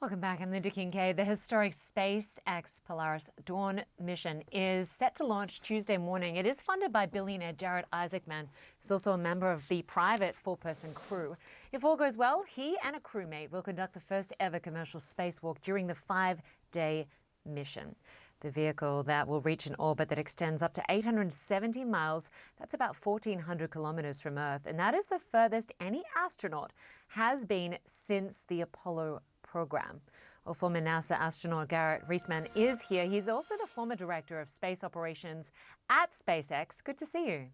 Welcome back. I'm Linda Kincaid. The historic SpaceX Polaris Dawn mission is set to launch Tuesday morning. It is funded by billionaire Jared Isaacman, who's also a member of the private four-person crew. If all goes well, he and a crewmate will conduct the first ever commercial spacewalk during the 5-day mission. The vehicle that will reach an orbit that extends up to 870 miles, that's about 1,400 kilometers from Earth, and that is the furthest any astronaut has been since the Apollo program. Well, former NASA astronaut Garrett Reisman is here. He's also the former director of space operations at SpaceX. Good to see you.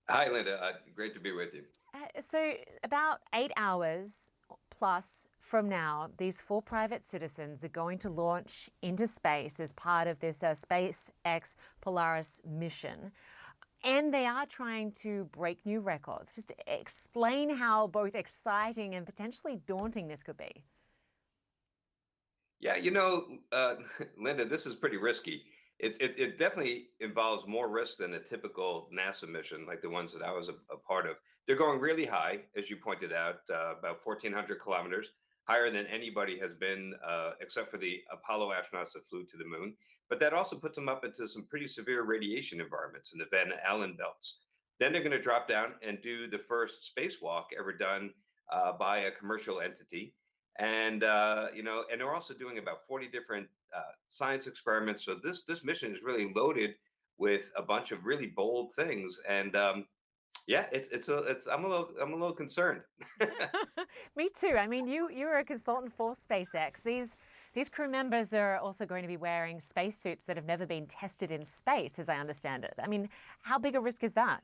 Hi, Linda. Great to be with you. So about 8 hours plus from now, these 4 private citizens are going to launch into space as part of this SpaceX Polaris mission. And they are trying to break new records. Just explain how both exciting and potentially daunting this could be. Yeah, Linda, this is pretty risky. It definitely involves more risk than a typical NASA mission, like the ones that I was a part of. They're going really high, as you pointed out, about 1,400 kilometers, higher than anybody has been, except for the Apollo astronauts that flew to the moon. But that also puts them up into some pretty severe radiation environments in the Van Allen belts. Then they're going to drop down and do the first spacewalk ever done by a commercial entity. And they're also doing about 40 different science experiments. So this mission is really loaded with a bunch of really bold things. And yeah, I'm a little concerned. Me too. I mean, you're a consultant for SpaceX. These crew members are also going to be wearing spacesuits that have never been tested in space, as I understand it. I mean, how big a risk is that?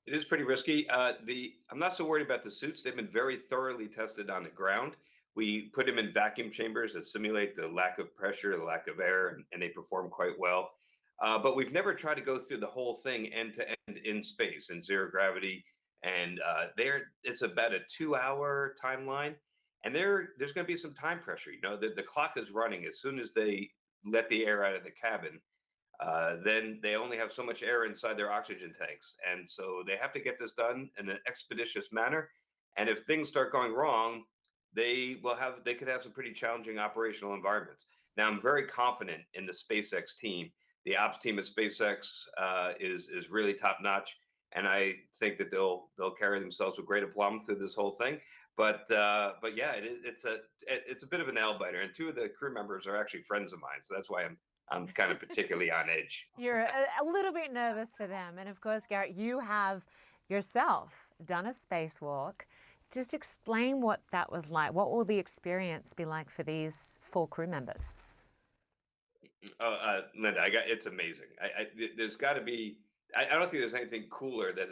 It is pretty risky. I'm not so worried about the suits. They've been very thoroughly tested on the ground. We put them in vacuum chambers that simulate the lack of pressure, the lack of air, and they perform quite well. But we've never tried to go through the whole thing end to end in space in zero gravity. And it's about a 2-hour timeline. And there's going to be some time pressure. The clock is running as soon as they let the air out of the cabin. Then they only have so much air inside their oxygen tanks. And so they have to get this done in an expeditious manner. And if things start going wrong, they could have some pretty challenging operational environments. Now, I'm very confident in the SpaceX team. The ops team at SpaceX is really top notch, and I think that they'll carry themselves with great aplomb through this whole thing. But yeah, it's a bit of a nail biter, and 2 of the crew members are actually friends of mine, so that's why I'm kind of particularly on edge. You're a little bit nervous for them. And of course, Garrett, you have yourself done a spacewalk. Just explain what that was like. What will the experience be like for these 4 crew members? Linda, it's amazing. There's got to be. I don't think there's anything cooler that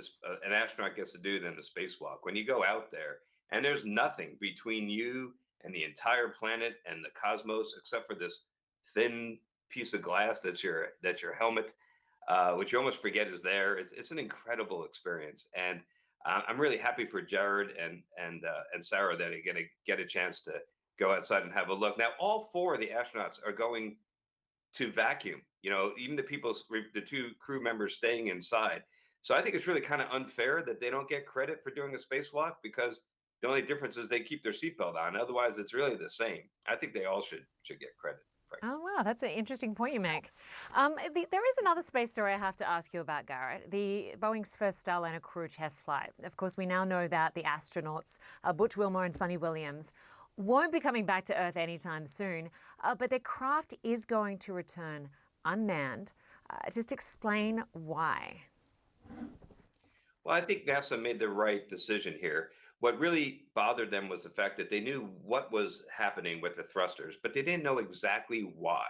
an astronaut gets to do than a spacewalk. When you go out there and there's nothing between you and the entire planet and the cosmos except for this thin piece of glass that's your helmet, which you almost forget is there. It's an incredible experience, and I'm really happy for Jared and Sarah that are going to get a chance to go outside and have a look. Now, all 4 of the astronauts are going to vacuum. Even the 2 crew members staying inside. So I think it's really kind of unfair that they don't get credit for doing a spacewalk because the only difference is they keep their seatbelt on. Otherwise, it's really the same. I think they all should get credit. Frankly. Oh, wow. That's an interesting point you make. There is another space story I have to ask you about, Garrett. The Boeing's first Starliner crew test flight. Of course, we now know that the astronauts, Butch Wilmore and Sonny Williams, won't be coming back to Earth anytime soon, but their craft is going to return unmanned. Just explain why. Well, I think NASA made the right decision here. What really bothered them was the fact that they knew what was happening with the thrusters, but they didn't know exactly why.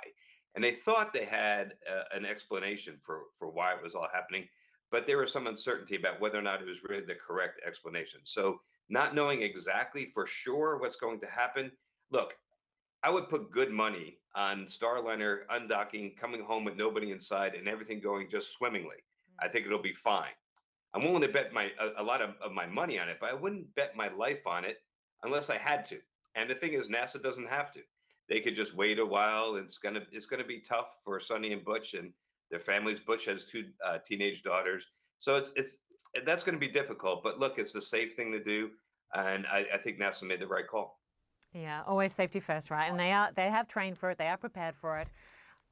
And they thought they had an explanation for why it was all happening, but there was some uncertainty about whether or not it was really the correct explanation. So, not knowing exactly for sure what's going to happen, look, I would put good money on Starliner undocking, coming home with nobody inside, and everything going just swimmingly. I think it'll be fine. I'm willing to bet a lot of my money on it, but I wouldn't bet my life on it unless I had to. And the thing is, NASA doesn't have to. They could just wait a while. It's gonna be tough for Sonny and Butch and their families. Butch has 2 teenage daughters, so it's that's going to be difficult. But look, it's the safe thing to do. And I think NASA made the right call. Yeah, always safety first, right? And they have trained for it. They are prepared for it.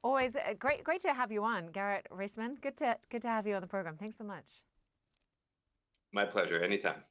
Always great to have you on, Garrett Reisman. Good to have you on the program. Thanks so much. My pleasure. Anytime.